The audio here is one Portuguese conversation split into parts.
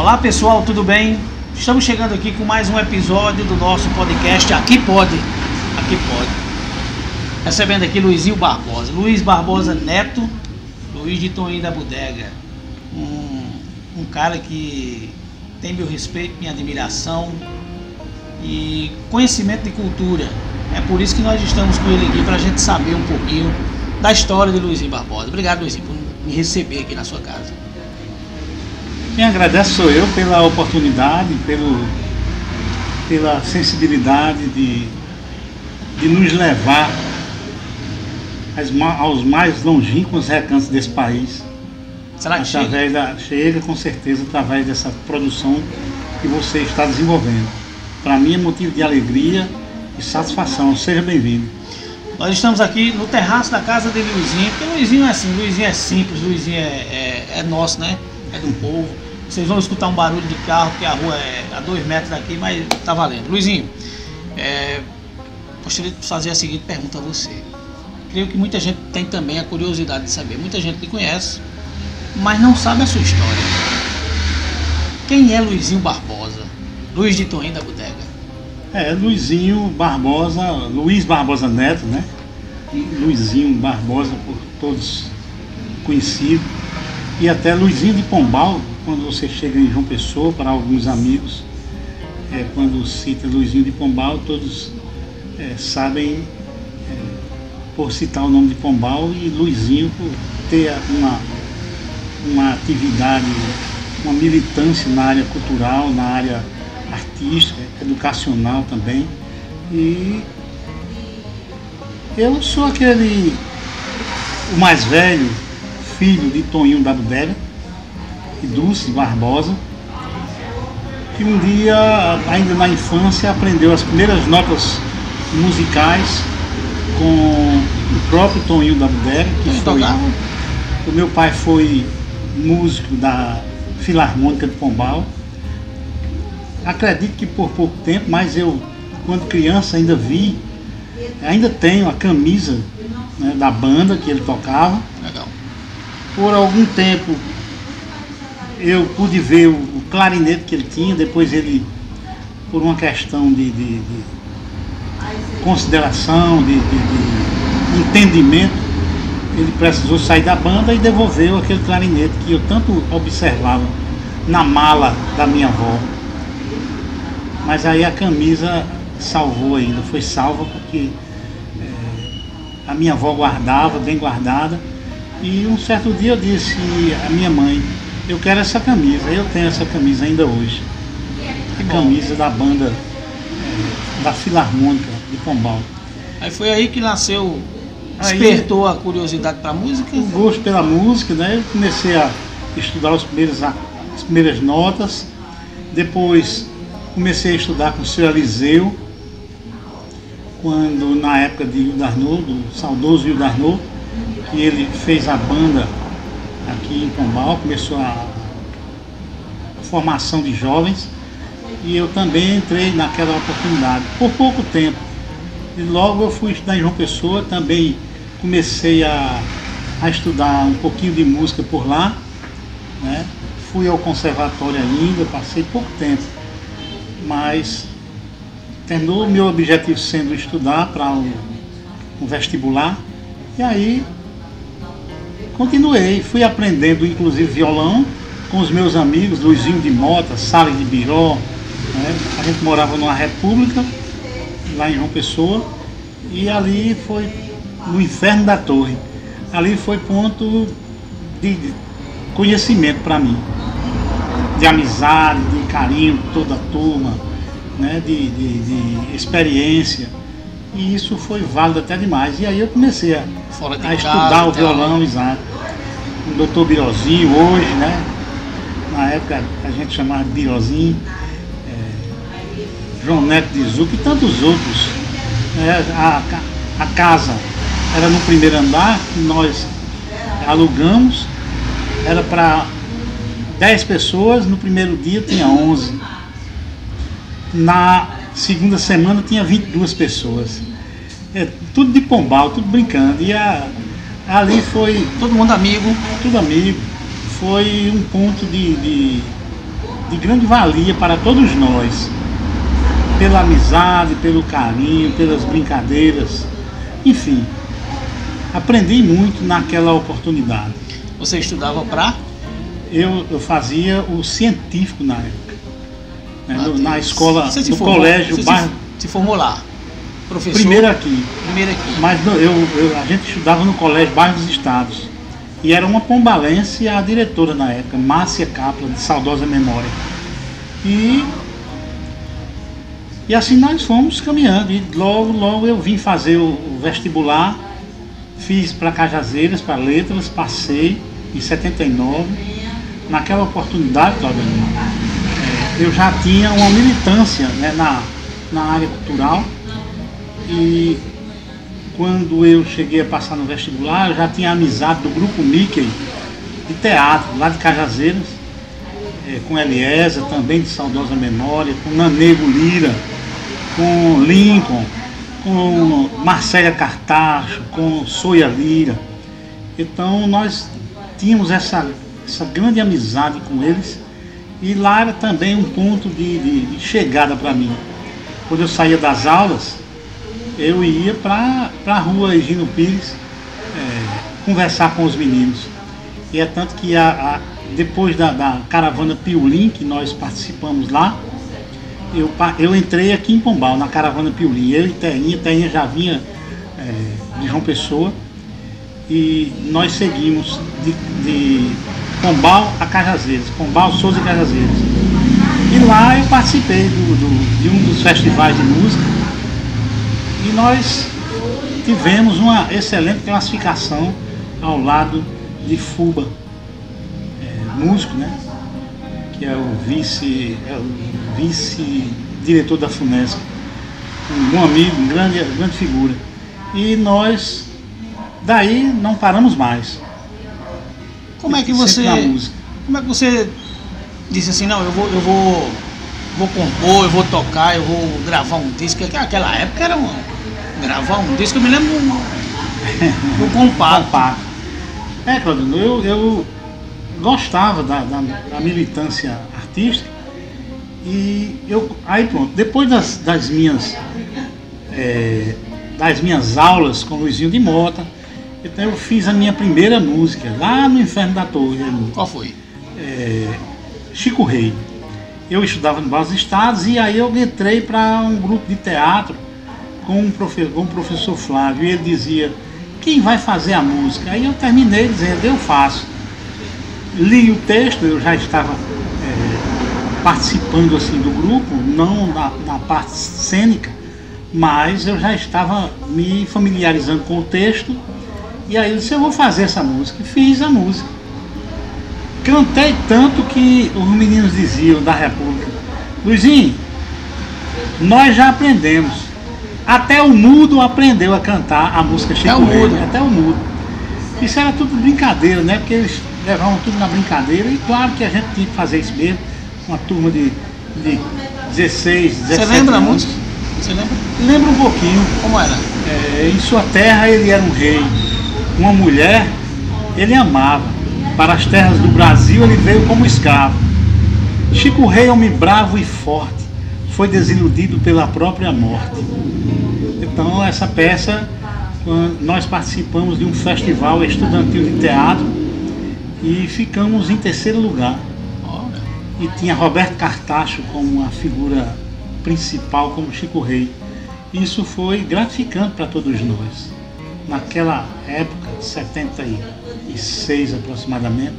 Olá pessoal, tudo bem? Estamos chegando aqui com mais um episódio do nosso podcast Aqui Pode. Aqui Pode. Recebendo aqui Luizinho Barbosa. Luiz Barbosa Neto, Luiz de Toninho da Bodega. Um cara que tem meu respeito, minha admiração e conhecimento de cultura. É por isso que nós estamos com ele aqui, para a gente saber um pouquinho da história de Luizinho Barbosa. Obrigado, Luizinho, por me receber aqui na sua casa. Quem agradece sou eu pela oportunidade, pela sensibilidade de nos levar aos mais longínquos recantos desse país. Será que chega com certeza através dessa produção que você está desenvolvendo. Para mim é motivo de alegria e satisfação. Seja bem-vindo. Nós estamos aqui no terraço da casa de Luizinho, porque Luizinho é assim, Luizinho é simples, Luizinho é nosso, né? É do povo. Vocês vão escutar um barulho de carro, porque a rua é a 2 metros daqui, mas tá valendo. Luizinho, gostaria de fazer a seguinte pergunta a você. Creio que muita gente tem também a curiosidade de saber. Muita gente lhe conhece, mas não sabe a sua história. Quem é Luizinho Barbosa? Luiz de Toninho da Bodega. Luizinho Barbosa, Luiz Barbosa Neto, né? Luizinho Barbosa, por todos conhecido. E até Luizinho de Pombal, quando você chega em João Pessoa, para alguns amigos, quando cita Luizinho de Pombal, todos sabem por citar o nome de Pombal, e Luizinho por ter uma atividade, uma militância na área cultural, na área artística, educacional também. E eu sou o mais velho, filho de Toninho da Bodega e Dulce Barbosa, que um dia, ainda na infância, aprendeu as primeiras notas musicais com o próprio Toninho da Bodega, o meu pai foi músico da Filarmônica de Pombal. Acredito que por pouco tempo, mas eu, quando criança, ainda tenho a camisa, né, da banda que ele tocava. Legal. Por algum tempo eu pude ver o clarinete que ele tinha. Depois ele, por uma questão de consideração, de entendimento, ele precisou sair da banda e devolveu aquele clarinete que eu tanto observava na mala da minha avó. Mas aí a camisa salvou ainda, foi salva porque a minha avó guardava, bem guardada. E um certo dia eu disse à minha mãe: eu quero essa camisa. Eu tenho essa camisa ainda hoje. A camisa da banda da Filarmônica de Pombal. Aí foi aí que nasceu, despertou a curiosidade para a música? O gosto pela música, né? Eu comecei a estudar as primeiras notas. Depois comecei a estudar com o Sr. Eliseu, quando, na época de Rio Darnot, do saudoso Rio Darnot, que ele fez a banda aqui em Pombal, começou a formação de jovens, e eu também entrei naquela oportunidade, por pouco tempo. E logo eu fui estudar em João Pessoa, também comecei a estudar um pouquinho de música por lá, né? Fui ao conservatório ainda, passei pouco tempo, mas terminou o meu objetivo sendo estudar para um vestibular. E aí continuei, fui aprendendo inclusive violão com os meus amigos, Luizinho de Mota, Salles de Biró, né? A gente morava numa república lá em João Pessoa, e ali foi no Inferno da Torre. Ali foi ponto de conhecimento para mim, de amizade, de carinho de toda a turma, né? de experiência. E isso foi válido até demais. E aí eu comecei a estudar o violão, exato. O doutor Birozinho hoje, né? Na época a gente chamava de Birozinho, João Neto de Zuc e tantos outros. A casa era no primeiro andar, que nós alugamos, era para 10 pessoas, no primeiro dia tinha 11. Na segunda semana tinha 22 pessoas. Tudo de Pombal, tudo brincando. E ali foi... Todo mundo amigo. Tudo amigo. Foi um ponto de grande valia para todos nós, pela amizade, pelo carinho, pelas brincadeiras, enfim, aprendi muito naquela oportunidade. Você estudava para? Eu fazia o científico na época, né, na escola, no formou, colégio, bairro. Se formou lá? Professor? Primeiro aqui. Mas a gente estudava no colégio Bairro dos Estados. E era uma pombalense a diretora na época, Márcia Capla, de saudosa memória. E assim nós fomos caminhando. E logo eu vim fazer o vestibular. Fiz para Cajazeiras, para Letras, passei em 79. Naquela oportunidade, Claudemir, eu já tinha uma militância, né, na área cultural. E quando eu cheguei a passar no vestibular, eu já tinha amizade do grupo Mickey de teatro, lá de Cajazeiras, com Eliezer, também de saudosa memória, com Nanego Lira, com Lincoln, com Marcélia Cartacho, com Soia Lira. Então nós tínhamos essa grande amizade com eles, e lá era também um ponto de chegada para mim. Quando eu saía das aulas, eu ia para a rua Higino Pires conversar com os meninos. E é tanto que depois da caravana Piolim, que nós participamos lá, eu entrei aqui em Pombal, na caravana Piolim. Eu e Teinha já vinha de João Pessoa, e nós seguimos de Pombal a Cajazeiras, Pombal, Souza e Cajazeiras. E lá eu participei de um dos festivais de música, e nós tivemos uma excelente classificação ao lado de Fuba, músico, né? Que é o vice-diretor da FUNESC, um bom amigo, grande figura. E nós, daí, não paramos mais. Como é que você disse assim, não, eu vou compor, eu vou tocar, eu vou gravar um disco? Porque naquela época era gravar um disco, eu me lembro do compacto. Claudino, eu gostava da militância artística, e aí pronto, depois das minhas aulas com Luizinho de Mota, então eu fiz a minha primeira música lá no Inferno da Torre. Qual foi? Chico Rei. Eu estudava no Bairro dos Estados, e aí eu entrei para um grupo de teatro com o professor Flávio, e ele dizia: quem vai fazer a música? Aí eu terminei dizendo: eu faço. Li o texto, eu já estava participando assim do grupo, não na parte cênica, mas eu já estava me familiarizando com o texto, e aí eu disse: eu vou fazer essa música. E fiz a música. Cantei tanto que os meninos diziam da República: Luizinho, nós já aprendemos. Até o mudo aprendeu a cantar a música Chico Rei. Até o mudo. Isso era tudo brincadeira, né? Porque eles levavam tudo na brincadeira, e claro que a gente tinha que fazer isso mesmo. Uma turma de 16, 17 Você lembra anos. a música? Você lembra? Lembro um pouquinho. Como era? Em sua terra ele era um rei. Uma mulher ele amava. Para as terras do Brasil ele veio como escravo. Chico Rei, homem bravo e forte, foi desiludido pela própria morte. Então essa peça, nós participamos de um festival estudantil de teatro e ficamos em terceiro lugar. E tinha Roberto Cartacho como a figura principal, como Chico Rei. Isso foi gratificante para todos nós. Naquela época, 76 aproximadamente,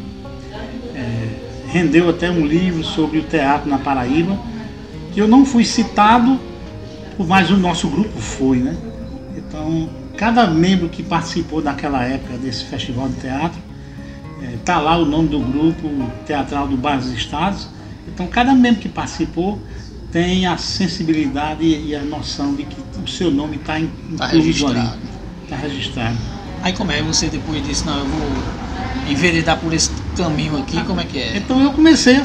rendeu até um livro sobre o teatro na Paraíba, que eu não fui citado, mas o nosso grupo foi, né? Então, cada membro que participou naquela época desse festival de teatro, está lá o nome do grupo teatral do Bairro dos Estados. Então, cada membro que participou tem a sensibilidade e a noção de que o seu nome está incluído ali. Está registrado. Aí como é? Você depois disse: não, eu vou enveredar por esse caminho aqui, como é que é? Então eu comecei a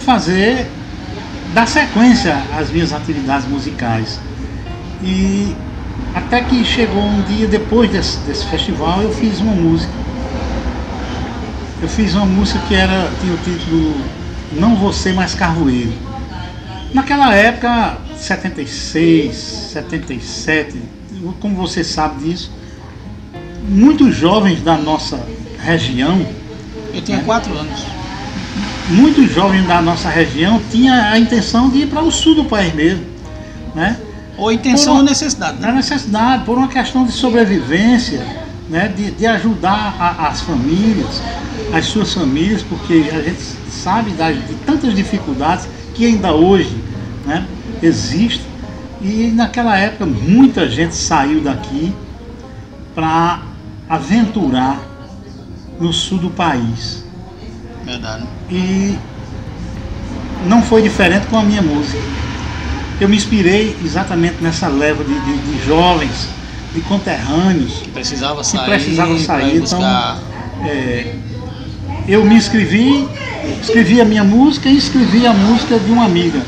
dar sequência às minhas atividades musicais. E até que chegou um dia, depois desse festival, eu fiz uma música. Eu fiz uma música que tinha o título Não Você Mais Carvoeiro. Naquela época, 76, 77, como você sabe disso, muitos jovens da nossa região... Eu tinha 4 anos. Muitos jovens da nossa região tinham a intenção de ir para o sul do país mesmo, né? Ou intenção ou necessidade, né? Na necessidade, por uma questão de sobrevivência, né? De ajudar as famílias, as suas famílias, porque a gente sabe de tantas dificuldades que ainda hoje, né, existem. E naquela época muita gente saiu daqui para aventurar no sul do país. Verdade. E não foi diferente com a minha música. Eu me inspirei exatamente nessa leva de jovens, de conterrâneos Que precisava que sair. precisavam sair. Então, Buscar... eu me escrevi a minha música e escrevi a música de uma amiga.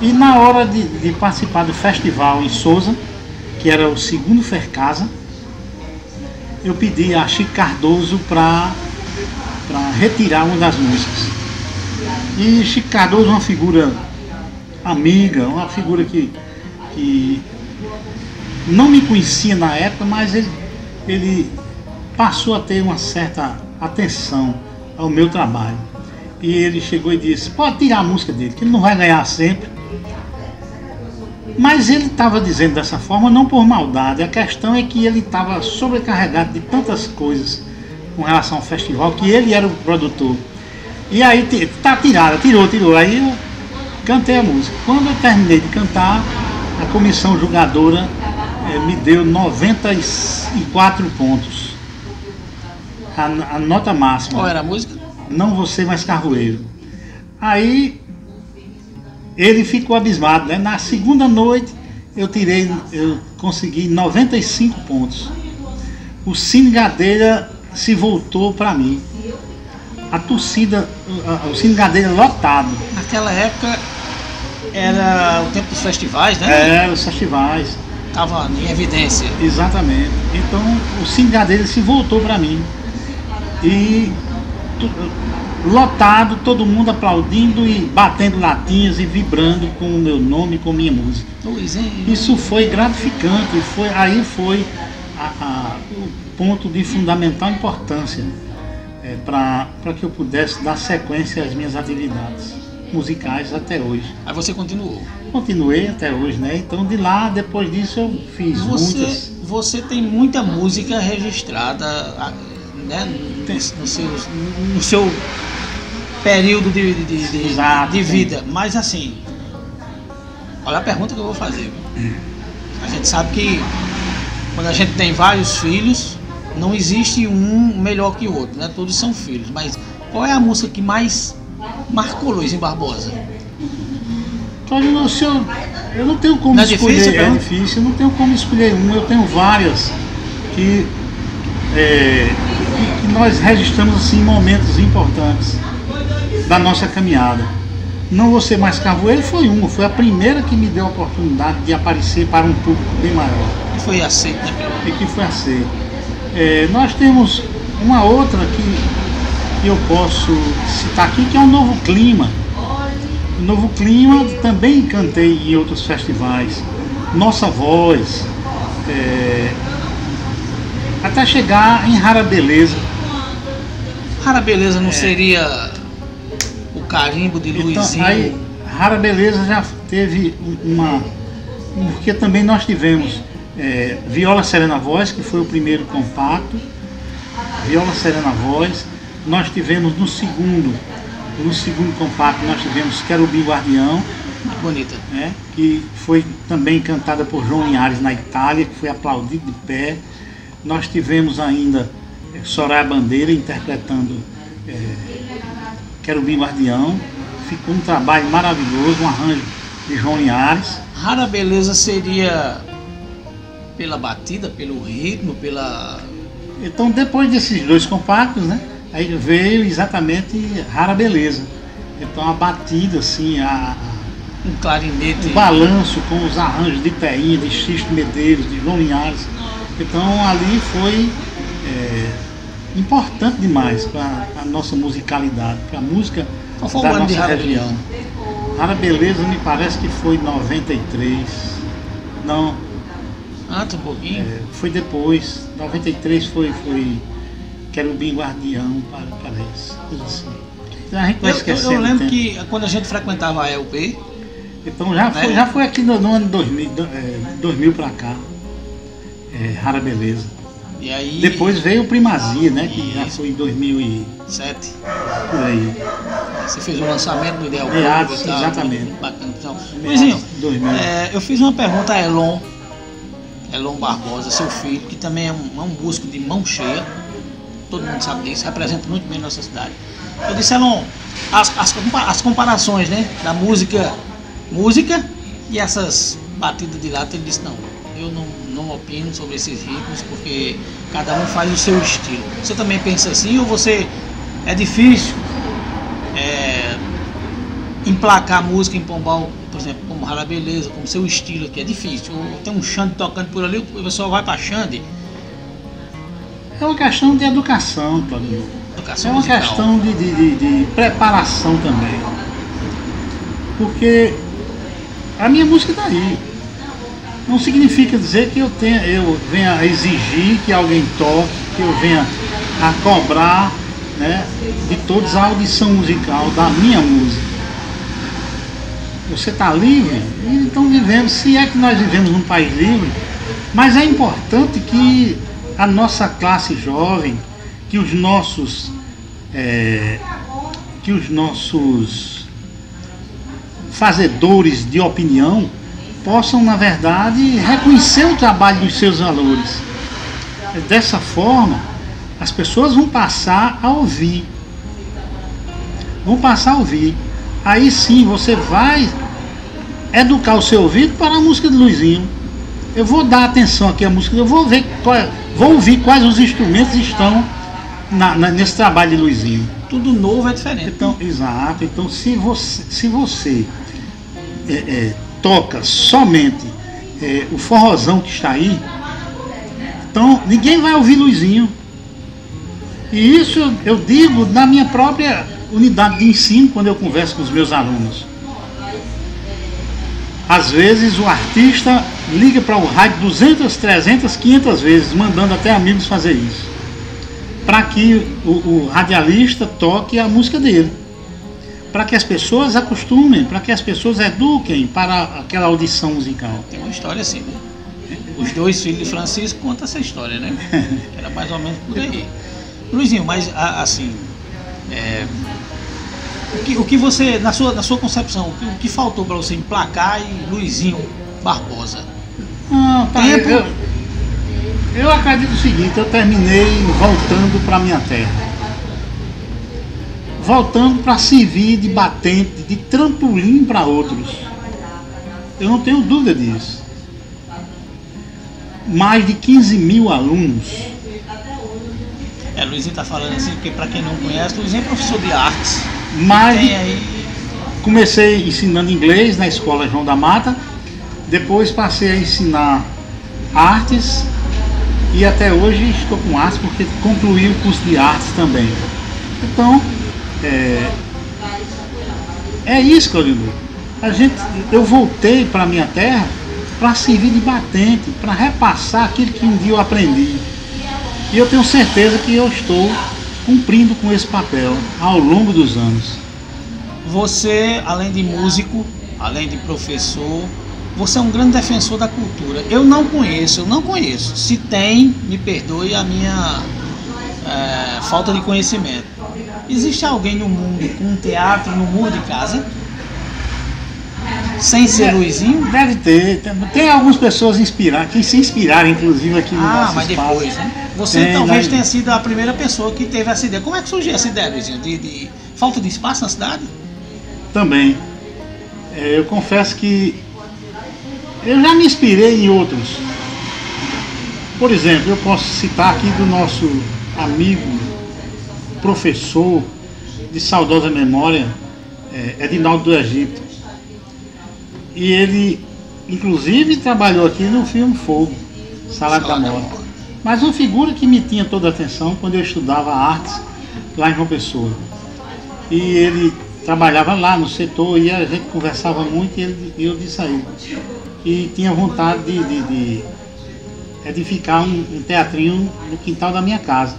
E na hora de participar do festival em Sousa, que era o segundo Fercasa, eu pedi a Chico Cardoso para retirar uma das músicas. E Chico Cardoso é uma figura amiga, uma figura que não me conhecia na época, mas ele passou a ter uma certa atenção ao meu trabalho. E ele chegou e disse, pode tirar a música dele, que ele não vai ganhar sempre. Mas ele estava dizendo dessa forma não por maldade, a questão é que ele estava sobrecarregado de tantas coisas com relação ao festival, que ele era o produtor. E aí tirou. Aí eu cantei a música. Quando eu terminei de cantar, a comissão julgadora me deu 94 pontos. A nota máxima. Qual era a música? Não Vou Ser Mais Carvoeiro. Aí ele ficou abismado, né? Na segunda noite eu consegui 95 pontos. O Cine Gadeira se voltou para mim. A torcida, o Cine Gadeira lotado. Naquela época era o tempo dos festivais, né? Era os festivais. Estava em evidência. Exatamente. Então o Cine Gadeira se voltou para mim. E lotado, todo mundo aplaudindo e batendo latinhas e vibrando com o meu nome, com minha música. Luizinho. Isso foi gratificante, aí foi o ponto de fundamental importância para que eu pudesse dar sequência às minhas atividades musicais até hoje. Aí você continuou. Continuei até hoje, né? Então de lá, depois disso eu fiz muitas. Você tem muita música registrada, né, no seu período de vida. Mas assim, olha a pergunta que eu vou fazer. A gente sabe que quando a gente tem vários filhos, não existe um melhor que o outro, né? Todos são filhos. Mas qual é a música que mais marcou Luizinho Barbosa? Eu não tenho como escolher. É difícil, eu não tenho como escolher uma. Eu tenho várias que nós registramos assim momentos importantes da nossa caminhada. Não Vou Ser Mais Carvoeiro foi a primeira que me deu a oportunidade de aparecer para um público bem maior. E foi aceito, né? E que foi aceito. Nós temos uma outra que eu posso citar aqui, que é o Novo Clima. O Novo Clima também cantei em outros festivais. Nossa Voz, até chegar em Rara Beleza. Rara Beleza não seria o carimbo de Luizinho? Então, aí, Rara Beleza já teve porque também nós tivemos Viola Serena Voz, que foi o primeiro compacto. Viola Serena Voz. Nós tivemos no segundo compacto, nós tivemos Querubim Guardião. Muito bonita. Que foi também cantada por João Linhares na Itália, que foi aplaudido de pé. Nós tivemos ainda Soraya Bandeira interpretando Querubim Guardião. Ficou um trabalho maravilhoso, um arranjo de João Linhares. Rara Beleza seria pela batida, pelo ritmo, Então depois desses dois compactos, né, aí veio exatamente Rara Beleza. Então a batida assim, um clarinete, o balanço com os arranjos de Peinha, de Xisto Medeiros, de João Linhares. Então ali foi importante demais para a nossa musicalidade, para a música da nossa região. Rara Beleza me parece que foi em 93. Não, Antes um pouquinho. foi depois. 93 foi Querubim Guardião, parece. Coisa assim. Então a gente vai esquecer. Eu lembro que quando a gente frequentava a ELP, Então já foi aqui no ano 2000 pra cá. Rara Beleza. e aí... Depois veio o Primazia, né? Que já foi em 2007, 7, por aí. você fez o lançamento do Ideal Meados, Público e tal. exatamente. Muito bacana. Então, Meados Luizinho, de 2000. eu fiz uma pergunta a Elon Barbosa, seu filho, que também é um músico de mão cheia, todo mundo sabe disso, representa muito bem nossa cidade. Eu disse, Elon, as comparações, né, da música e essas batidas de lata, ele disse, não, eu não opino sobre esses ritmos, porque cada um faz o seu estilo. Você também pensa assim, ou você é difícil emplacar a música em Pombal, por exemplo, como Rara Beleza, como seu estilo aqui, é difícil. Ou tem um Xande tocando por ali, o pessoal vai pra Xande. É uma questão de educação, Claudio. Educação É uma musical. questão de preparação também. Porque a minha música está aí. Não significa dizer que eu venha a exigir que alguém toque, que eu venha a cobrar, né, de todos a audição musical da minha música. Você está livre, então vivemos, se é que nós vivemos num país livre, mas é importante que a nossa classe jovem, que os nossos fazedores de opinião possam, na verdade, reconhecer o trabalho dos seus valores. Dessa forma, as pessoas vão passar a ouvir. Aí sim, você vai educar o seu ouvido para a música de Luizinho. Eu vou dar atenção aqui à música, eu vou ouvir quais os instrumentos estão nesse trabalho de Luizinho. Tudo novo é diferente. Então, exato. Então, se você toca somente o forrozão que está aí, então ninguém vai ouvir Luizinho. E isso eu digo na minha própria unidade de ensino, quando eu converso com os meus alunos. Às vezes o artista liga para o rádio 200, 300, 500 vezes, mandando até amigos fazer isso, para que o radialista toque a música dele, para que as pessoas acostumem, para que as pessoas eduquem para aquela audição musical. Tem uma história assim, né? Os dois filhos de Francisco contam essa história, né? Era mais ou menos por aí. Luizinho, mas assim, o que você, na sua concepção, o que faltou para você emplacar em Luizinho Barbosa? Não, eu acredito o seguinte, eu terminei voltando para minha terra. Voltando para servir de batente, de trampolim para outros. Eu não tenho dúvida disso. Mais de 15 mil alunos. Luizinho está falando assim, porque para quem não conhece, Luizinho é professor de artes. Comecei ensinando inglês na escola João da Mata, depois passei a ensinar artes e até hoje estou com artes porque concluí o curso de artes também. Então, é isso, Claudio. Eu voltei para a minha terra para servir de batente, para repassar aquilo que um dia eu aprendi. E eu tenho certeza que eu estou cumprindo com esse papel ao longo dos anos. Você, além de músico, além de professor, você é um grande defensor da cultura. Eu não conheço. Se tem, me perdoe a minha falta de conhecimento. Existe alguém no mundo com um teatro no muro de casa? Sem ser Luizinho? Deve ter. Tem algumas pessoas que se inspiraram, inclusive, aqui no nosso mas espaço. depois, né? Você talvez tenha sido a primeira pessoa que teve essa ideia. Como é que surgiu essa ideia, Luizinho? De falta de espaço na cidade? Também. Eu confesso que eu já me inspirei em outros. Por exemplo, eu posso citar aqui do nosso amigo, professor de saudosa memória, Edinaldo do Egito. E ele, inclusive, trabalhou aqui no filme Fogo, Salário da Morte. Mas uma figura que me tinha toda a atenção quando eu estudava artes lá em João Pessoa. E ele trabalhava lá no setor e a gente conversava muito e eu disse a ele que tinha vontade de edificar um teatrinho no quintal da minha casa,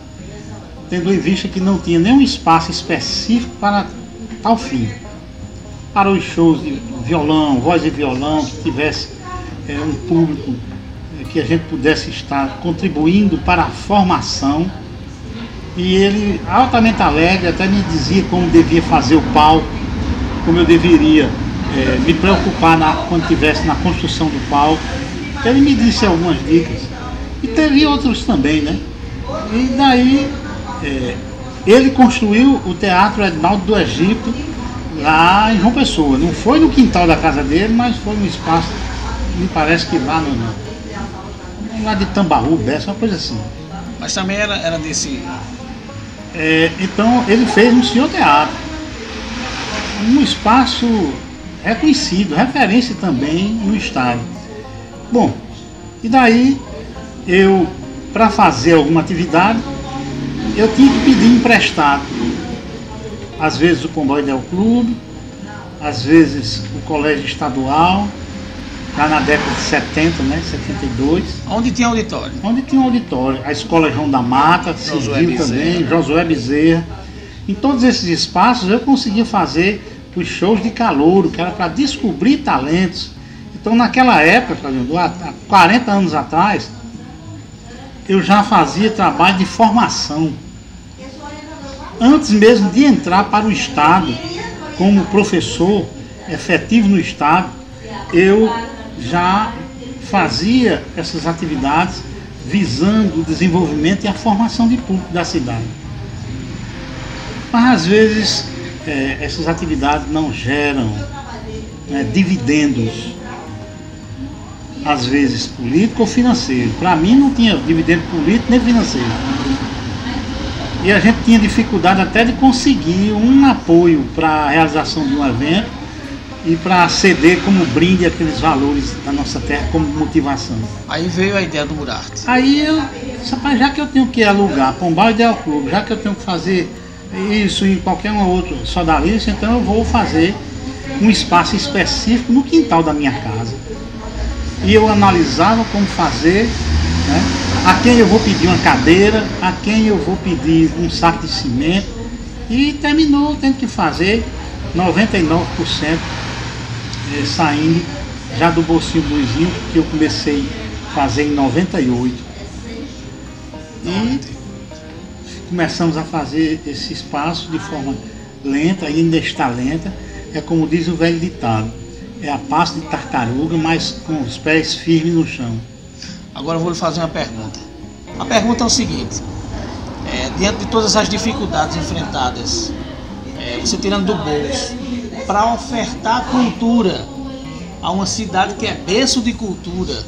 tendo em vista que não tinha nenhum espaço específico para tal fim. Para os shows de violão, voz e violão, que tivesse um público que a gente pudesse estar contribuindo para a formação. E ele, altamente alegre, até me dizia como devia fazer o palco, como eu deveria me preocupar quando estivesse na construção do palco. Ele me disse algumas dicas. E teve outros também, né? E daí ele construiu o Teatro Edinaldo do Egito lá em João Pessoa. Não foi no quintal da casa dele, mas foi no espaço, me parece que lá lá de Tambaú, Bessa, uma coisa assim. Mas também era desse... Então ele fez um senhor teatro, um espaço reconhecido, referência também no estado. Bom, e daí eu, para fazer alguma atividade, eu tinha que pedir emprestado. Às vezes o Pombal Ideal Clube, às vezes o Colégio Estadual, lá na década de 70, né, 72. Onde tinha auditório? Onde tinha um auditório. A Escola João da Mata, civil também, Josué Bezerra. Em todos esses espaços eu conseguia fazer os shows de calouro, que era para descobrir talentos. Então naquela época, há 40 anos atrás, eu já fazia trabalho de formação. Antes mesmo de entrar para o Estado, como professor efetivo no Estado, eu já fazia essas atividades visando o desenvolvimento e a formação de público da cidade. Mas às vezes essas atividades não geram dividendos, às vezes político ou financeiro. Para mim não tinha dividendo político nem financeiro. E a gente tinha dificuldade até de conseguir um apoio para a realização de um evento e para ceder como brinde aqueles valores da nossa terra como motivação. Aí veio a ideia do Murarte. Aí eu disse, rapaz, já que eu tenho que alugar Pombal Ideal Clube, já que eu tenho que fazer isso em qualquer um outro sodalista, então eu vou fazer um espaço específico no quintal da minha casa. E eu analisava como fazer, né, a quem eu vou pedir uma cadeira, a quem eu vou pedir um saco de cimento, e terminou tendo que fazer 99% saindo já do bolsinho do Luizinho, que eu comecei a fazer em 98. E começamos a fazer esse espaço de forma lenta, ainda está lenta. É como diz o velho ditado, é a passo de tartaruga, mas com os pés firmes no chão. Agora eu vou lhe fazer uma pergunta. A pergunta é o seguinte, diante de todas as dificuldades enfrentadas, você tirando do bolso, para ofertar cultura a uma cidade que é berço de cultura,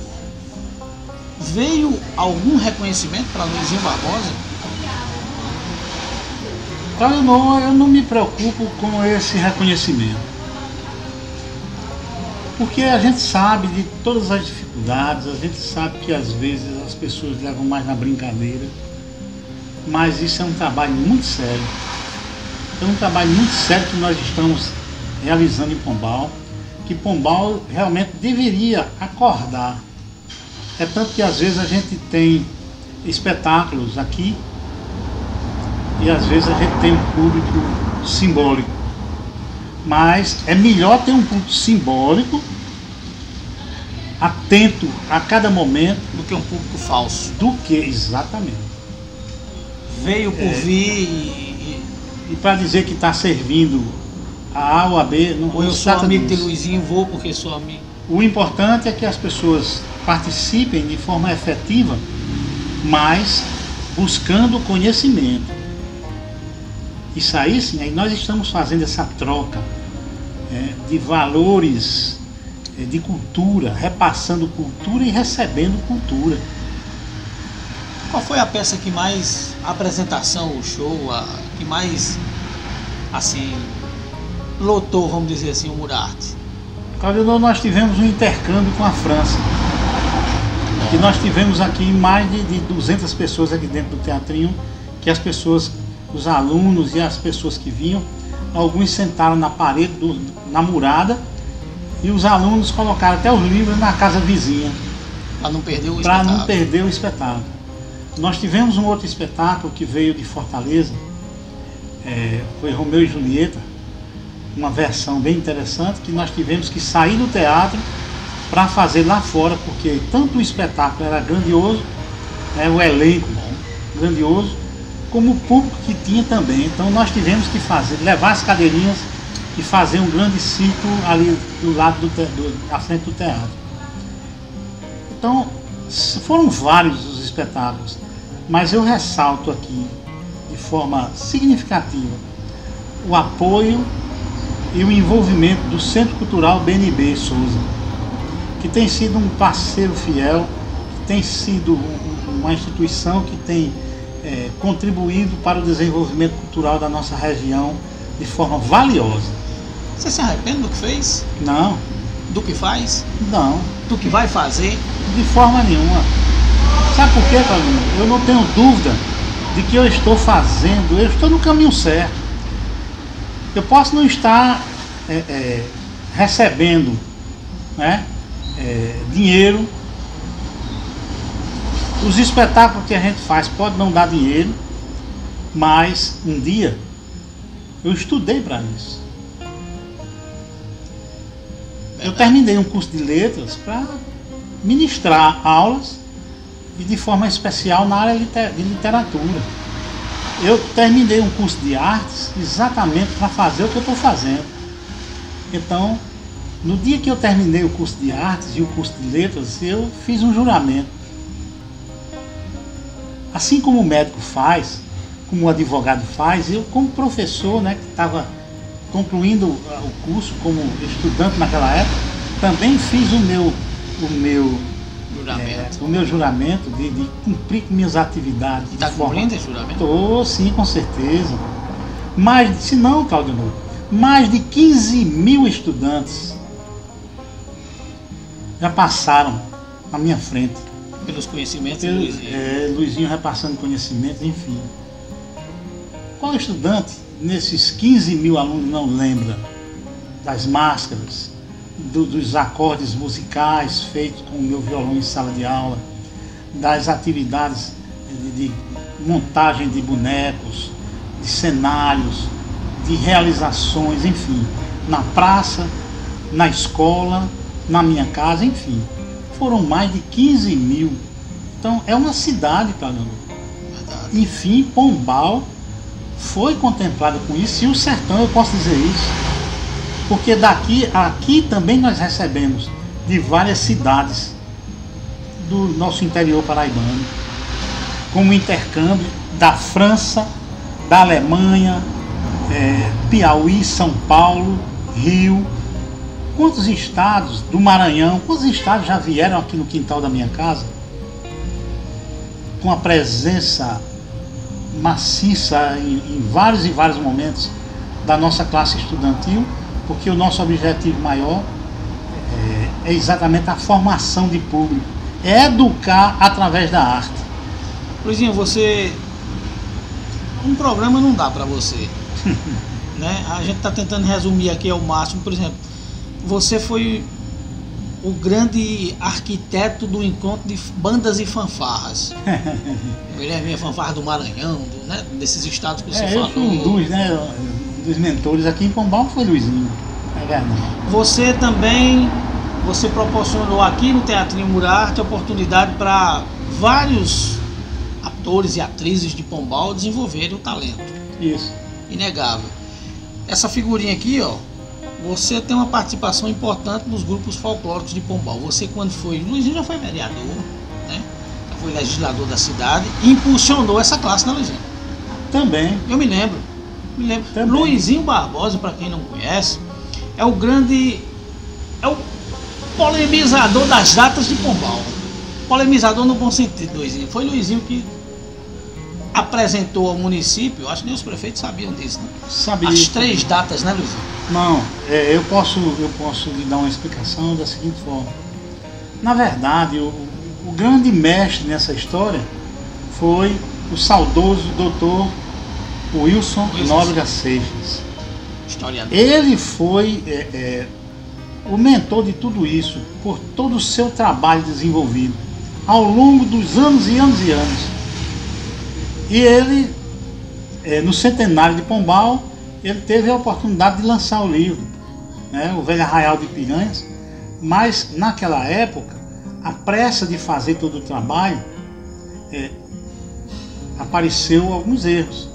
veio algum reconhecimento para Luizinho Barbosa? Eu não me preocupo com esse reconhecimento, porque a gente sabe de todas as dificuldades, a gente sabe que às vezes as pessoas levam mais na brincadeira, mas isso é um trabalho muito sério. É um trabalho muito sério que nós estamos realizando em Pombal, que Pombal realmente deveria acordar. É tanto que às vezes a gente tem espetáculos aqui e às vezes a gente tem um público simbólico, mas é melhor ter um público simbólico atento a cada momento do que um público falso. Exatamente. Veio por vir e para dizer que está servindo a A ou a B, não. Ou eu sou amigo de Luizinho, vou porque sou amigo. O importante é que as pessoas participem de forma efetiva, mas buscando conhecimento. Isso aí sim, aí nós estamos fazendo essa troca de valores, de cultura, repassando cultura e recebendo cultura. Qual foi a peça que mais, a apresentação, o show, que mais, assim, lotou, vamos dizer assim, o Murarte? Claudio, nós tivemos um intercâmbio com a França, que nós tivemos aqui mais de 200 pessoas aqui dentro do teatrinho, que as pessoas, os alunos e as pessoas que vinham, alguns sentaram na parede, na murada, e os alunos colocaram até os livros na casa vizinha. Para não perder o Para espetáculo. não perder o espetáculo. Nós tivemos um outro espetáculo que veio de Fortaleza, foi Romeu e Julieta, uma versão bem interessante, que nós tivemos que sair do teatro para fazer lá fora, porque tanto o espetáculo era grandioso, o elenco grandioso, como o público que tinha também. Então nós tivemos que levar as cadeirinhas e fazer um grande círculo ali do lado à frente do teatro. Então foram vários os espetáculos, mas eu ressalto aqui de forma significativa o apoio e o envolvimento do Centro Cultural BNB Souza, que tem sido um parceiro fiel, que tem sido uma instituição que tem contribuído para o desenvolvimento cultural da nossa região de forma valiosa. Você se arrepende do que fez? Não. Do que faz? Não. Do que vai fazer? De forma nenhuma. Sabe por quê, Paulinho? Eu não tenho dúvida de que eu estou fazendo, eu estou no caminho certo. Eu posso não estar recebendo dinheiro. Os espetáculos que a gente faz podem não dar dinheiro, mas um dia eu estudei para isso. Eu terminei um curso de letras para ministrar aulas e de forma especial na área de literatura. Eu terminei um curso de artes exatamente para fazer o que eu estou fazendo. Então, no dia que eu terminei o curso de artes e o curso de letras, eu fiz um juramento. Assim como o médico faz, como o advogado faz, eu como professor, que estava concluindo o curso como estudante naquela época, também fiz o meu juramento de cumprir com minhas atividades. Está cumprindo esse juramento? Estou, sim, com certeza. Se não, Claudio, mais de 15 mil estudantes já passaram à minha frente. Pelos conhecimentos de Luizinho. Luizinho repassando conhecimentos, enfim. Qual estudante, nesses 15 mil alunos, não lembra das máscaras, dos acordes musicais feitos com o meu violão em sala de aula, das atividades de montagem de bonecos, de cenários, de realizações, enfim, na praça, na escola, na minha casa, enfim. Foram mais de 15 mil. Então é uma cidade, Claudio. Enfim, Pombal foi contemplado com isso, e o sertão, eu posso dizer isso, porque aqui também nós recebemos de várias cidades do nosso interior paraibano, como intercâmbio da França, da Alemanha, Piauí, São Paulo, Rio. Quantos estados do Maranhão, quantos estados já vieram aqui no quintal da minha casa com a presença maciça em vários e vários momentos da nossa classe estudantil, porque o nosso objetivo maior é exatamente a formação de público, é educar através da arte. Luizinho, um programa não dá para você, A gente está tentando resumir aqui ao máximo. Por exemplo, você foi o grande arquiteto do encontro de bandas e fanfarras. A fanfarra do Maranhão, desses estados que você falou. Eu fui um dos mentores aqui em Pombal, foi Luizinho. É verdade. Você proporcionou aqui no Teatrinho Murarte a oportunidade para vários atores e atrizes de Pombal desenvolverem o talento. Isso. Inegável. Essa figurinha aqui, você tem uma participação importante nos grupos folclóricos de Pombal. Você, quando foi, Luizinho já foi vereador, já foi legislador da cidade e impulsionou essa classe, Luizinho? Também. Eu me lembro. Também. Luizinho Barbosa, para quem não conhece, é o polemizador das datas de Pombal. Polemizador no bom sentido, Luizinho. Foi Luizinho que apresentou ao município, acho que nem os prefeitos sabiam disso, Sabia. As 3 datas, Luizinho? Não, eu posso lhe dar uma explicação da seguinte forma. Na verdade, o grande mestre nessa história foi o saudoso doutor Wilson Nóbrega Seixas. Historiador. Ele foi o mentor de tudo isso, por todo o seu trabalho desenvolvido ao longo dos anos e anos e anos. E ele, no centenário de Pombal, ele teve a oportunidade de lançar o livro, né, O Velho Arraial de Piranhas, mas naquela época, a pressa de fazer todo o trabalho, apareceu alguns erros.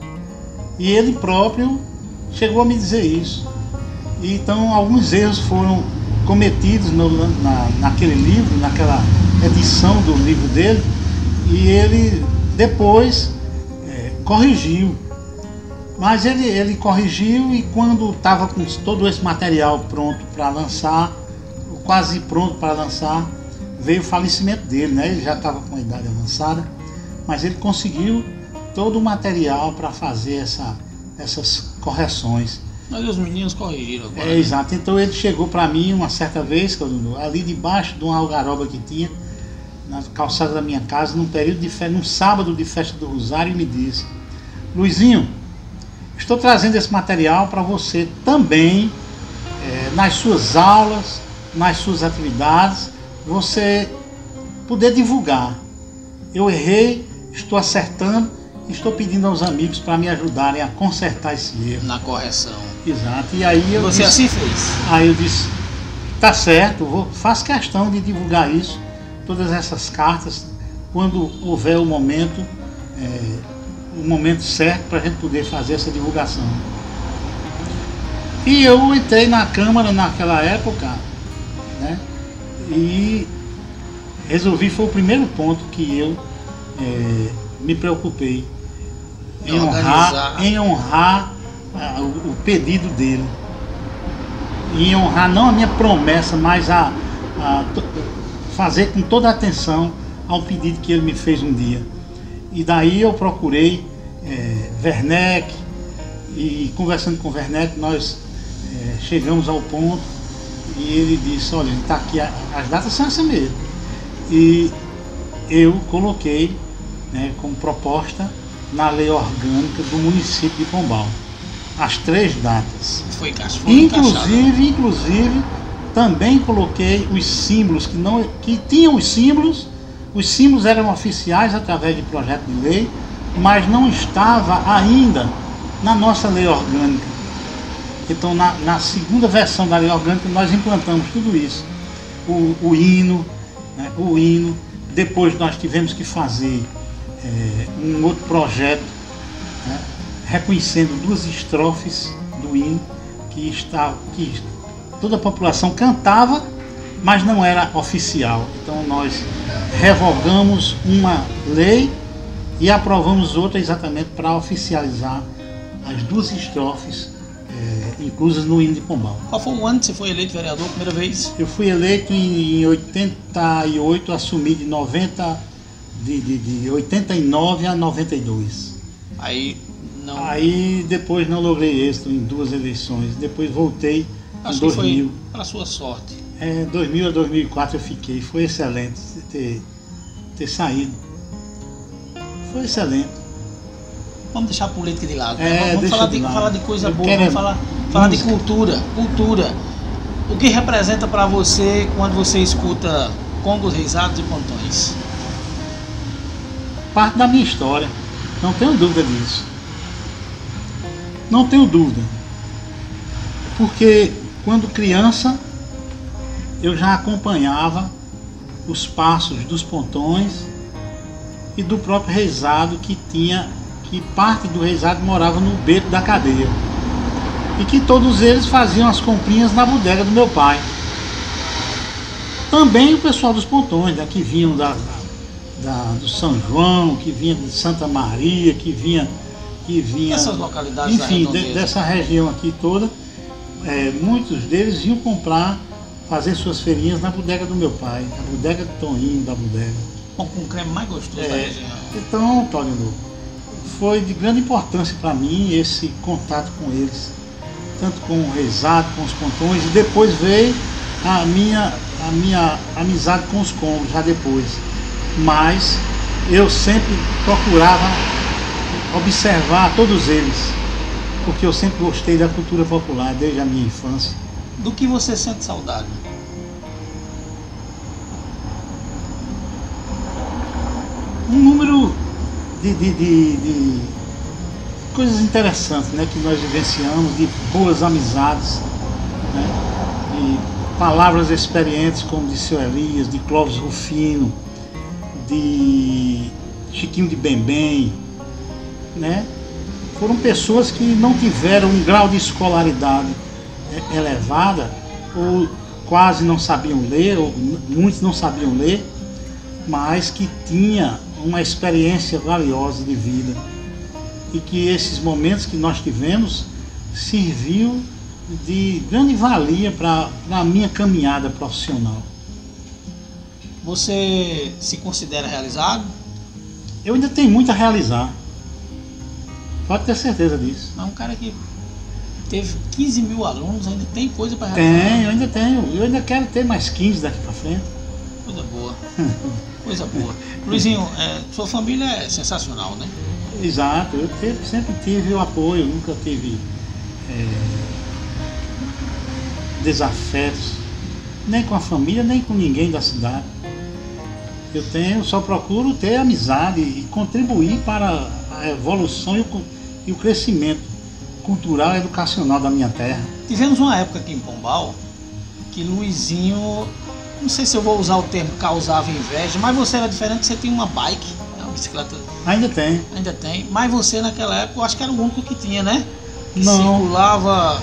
E ele próprio chegou a me dizer isso. E então alguns erros foram cometidos naquele livro, naquela edição do livro dele, e ele depois corrigiu. Mas ele corrigiu, e quando estava com todo esse material pronto para lançar, quase pronto para lançar, veio o falecimento dele, né? Ele já estava com a idade avançada, mas ele conseguiu todo o material para fazer essas correções. Mas os meninos corrigiram agora. Exato. Então ele chegou para mim uma certa vez, ali debaixo de uma algaroba que tinha, na calçada da minha casa, num período de festa, num sábado de festa do Rosário, e me disse: Luizinho, estou trazendo esse material para você também, nas suas aulas, nas suas atividades, você poder divulgar. Eu errei, estou acertando, estou pedindo aos amigos para me ajudarem a consertar esse erro. Na correção. Exato. E aí eu Você disse, assim fez? Aí eu disse: tá certo, faço questão de divulgar isso, todas essas cartas, quando houver o momento certo para a gente poder fazer essa divulgação. E eu entrei na Câmara naquela época, né, e resolvi, foi o primeiro ponto que eu me preocupei em honrar o pedido dele, em honrar não a minha promessa, mas a fazer com toda a atenção ao pedido que ele me fez um dia. E daí eu procurei Werneck, e conversando com Werneck, nós chegamos ao ponto, e ele disse: olha, está aqui, as datas são essas mesmo. E eu coloquei, né, como proposta na lei orgânica do município de Pombal as 3 datas. Foi inclusive também coloquei os símbolos que tinham os símbolos eram oficiais através de projeto de lei, mas não estava ainda na nossa lei orgânica. Então na segunda versão da lei orgânica nós implantamos tudo isso. O hino, né, depois nós tivemos que fazer um outro projeto, né, reconhecendo 2 estrofes do hino que toda a população cantava, mas não era oficial. Então nós revogamos uma lei e aprovamos outra exatamente para oficializar as 2 estrofes inclusas no hino de Pombal. Qual foi o ano que você foi eleito vereador a primeira vez? Eu fui eleito em 88, assumi de 89 a 92. Aí depois não logrei êxito em 2 eleições. Depois voltei em 2000. Foi para sua sorte. 2000 a 2004 eu fiquei. Foi excelente ter saído. Foi excelente. Vamos deixar a política de lado. Né? Vamos falar de coisa boa. Vamos falar de cultura. O que representa para você quando você escuta congos, risados e pontões? Parte da minha história. Não tenho dúvida disso. Não tenho dúvida. Porque quando criança eu já acompanhava os passos dos pontões e do próprio reisado, que parte do reisado morava no beco da cadeia, e que todos eles faziam as comprinhas na bodega do meu pai. Também o pessoal dos pontões, né, que vinham do São João, que vinha de Santa Maria, que vinha essas localidades, enfim, dessa região aqui toda, muitos deles iam fazer suas feirinhas na bodega do meu pai, na bodega do Toninho da bodega. Com o creme mais gostoso da região. Então, Toninho, foi de grande importância para mim esse contato com eles, tanto com o reisado, com os pontões, e depois veio a minha amizade com os congos, já depois. Mas eu sempre procurava observar todos eles, porque eu sempre gostei da cultura popular desde a minha infância. Do que você sente saudade? Um número de coisas interessantes, né, que nós vivenciamos, de boas amizades, né, de palavras experientes como de Seu Elias, de Clóvis Rufino, de Chiquinho de Bembem, né? Foram pessoas que não tiveram um grau de escolaridade elevada, ou quase não sabiam ler, ou muitos não sabiam ler, mas que tinha uma experiência valiosa de vida, e que esses momentos que nós tivemos serviu de grande valia para a minha caminhada profissional. Você se considera realizado? Eu ainda tenho muito a realizar, pode ter certeza disso. É um cara que teve 15 mil alunos, ainda tem coisa para realizar? Tenho, ainda tenho. Eu ainda quero ter mais 15 daqui para frente. Coisa boa. Coisa boa. Luizinho, sua família é sensacional, né? Exato, eu sempre tive o apoio, nunca tive desafetos, nem com a família, nem com ninguém da cidade. Só procuro ter amizade e contribuir para a evolução e o crescimento cultural e educacional da minha terra. Tivemos uma época aqui em Pombal que Luizinho, não sei se eu vou usar o termo causava inveja, mas você era diferente, você tinha uma bike, uma bicicleta. Ainda tem. Ainda tem, mas você naquela época, eu acho que era o único que tinha, né? Que não. Circulava...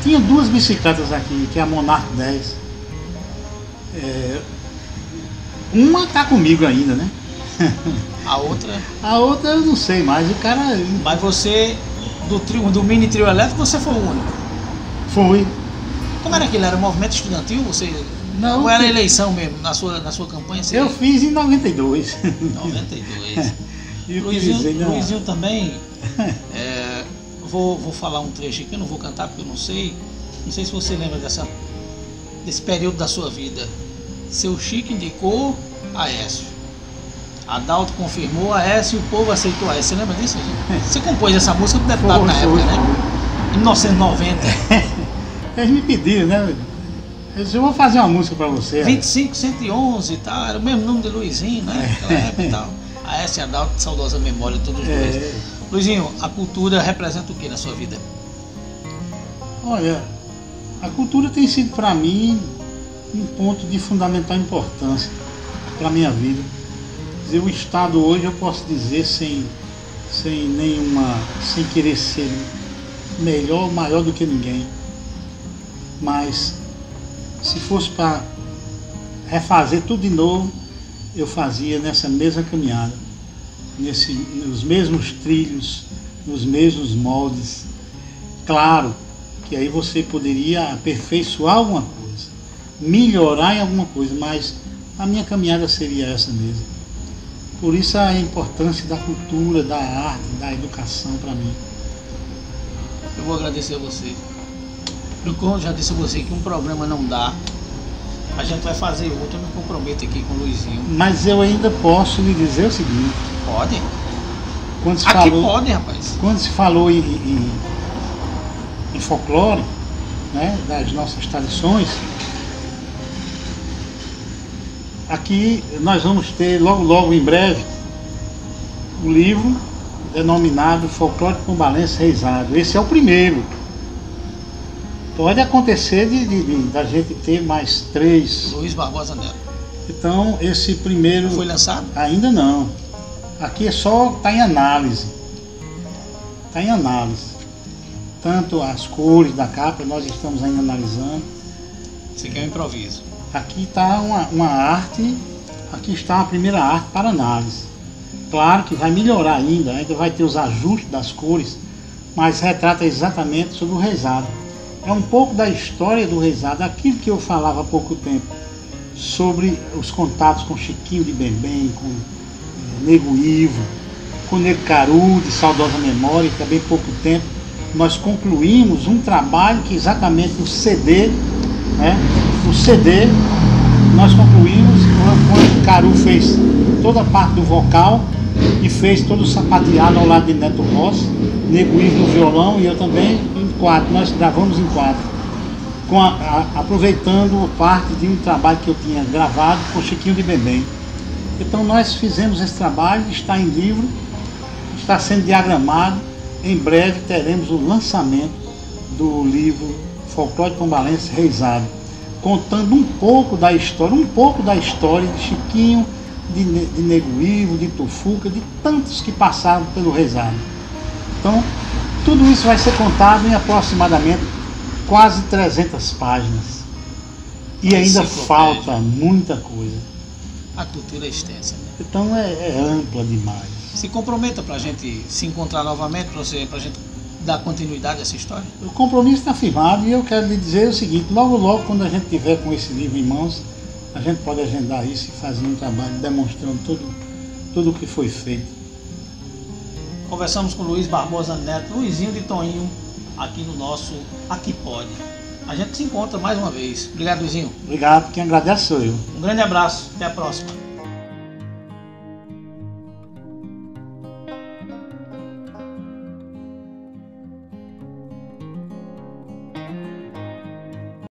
Tinha duas bicicletas aqui, que é a Monarch 10. Uma tá comigo ainda, né? A outra? A outra eu não sei mais, o cara... Mas você, do mini trio elétrico, você foi o único? Foi. Como era aquilo? Era movimento estudantil? Você... Não, ou era eleição mesmo, na sua campanha? Você... Eu fiz em 92. 92. Luizinho também, vou falar um trecho aqui, eu não vou cantar porque eu não sei se você lembra desse período da sua vida. Seu Chico indicou Aécio, Adalto confirmou Aécio e o povo aceitou Aécio. Você lembra disso? Você compôs essa música do deputado na época, né? Em 1990. Eles me pediram, né? Eu vou fazer uma música pra você. 25-111 e tal, era o mesmo nome de Luizinho, né? Naquela época e tal. Aécio e Adalto, saudosa memória de todos os dois. Luizinho, a cultura representa o que na sua vida? Olha, a cultura tem sido para mim um ponto de fundamental importância para a minha vida. Quer dizer, o Estado hoje, eu posso dizer sem querer ser melhor ou maior do que ninguém, mas se fosse para refazer tudo de novo, eu fazia nessa mesma caminhada, nos mesmos trilhos, nos mesmos moldes. Claro que aí você poderia aperfeiçoar alguma coisa, melhorar em alguma coisa, mas a minha caminhada seria essa mesmo. Por isso a importância da cultura, da arte, da educação para mim. Eu vou agradecer a você. Eu já disse a você que um programa não dá. A gente vai fazer outro, eu me comprometo aqui com o Luizinho. Mas eu ainda posso lhe dizer o seguinte. Pode? Aqui pode, rapaz. Quando se falou em folclore, né, das nossas tradições, aqui nós vamos ter logo em breve o livro denominado Folclore Pombalense Reisado. Esse é o primeiro. Pode acontecer da gente ter mais 3. Luiz Barbosa Neto. Então esse primeiro... Foi lançado? Ainda não. Aqui está em análise. Está em análise. Tanto as cores da capa, nós estamos ainda analisando. Isso aqui é um improviso. Aqui está uma arte, aqui está uma primeira arte para análise. Claro que vai melhorar ainda vai ter os ajustes das cores, mas retrata exatamente sobre o reisado. É um pouco da história do reisado, aquilo que eu falava há pouco tempo, sobre os contatos com Chiquinho de Bembem, com Nego Ivo, com Nego Caru, de saudosa memória, e também pouco tempo nós concluímos um trabalho que exatamente o CD, né? O CD nós concluímos quando Caru fez toda a parte do vocal e fez todo o sapateado ao lado de Neto Rossi, Nego Ivo no violão e eu também em quatro. Nós gravamos em quatro, aproveitando parte de um trabalho que eu tinha gravado com Chiquinho de Bemem. Então nós fizemos esse trabalho, está em livro, está sendo diagramado. Em breve teremos o lançamento do livro Folclore Pombalense Reisado, contando um pouco da história de Chiquinho, de Nego Ivo, de Tufuca, de tantos que passaram pelo Reisado. Então, tudo isso vai ser contado em aproximadamente quase 300 páginas. E ainda falta muita coisa. A cultura é extensa, né? Então é ampla demais. Se comprometa para a gente se encontrar novamente, para a gente dar continuidade a essa história? O compromisso está firmado e eu quero lhe dizer o seguinte: logo quando a gente tiver com esse livro em mãos, a gente pode agendar isso e fazer um trabalho demonstrando tudo o que foi feito. Conversamos com Luiz Barbosa Neto, Luizinho de Toinho, aqui no nosso Aqui Pode. A gente se encontra mais uma vez. Obrigado, Luizinho. Obrigado, quem agradece sou eu. Um grande abraço, até a próxima.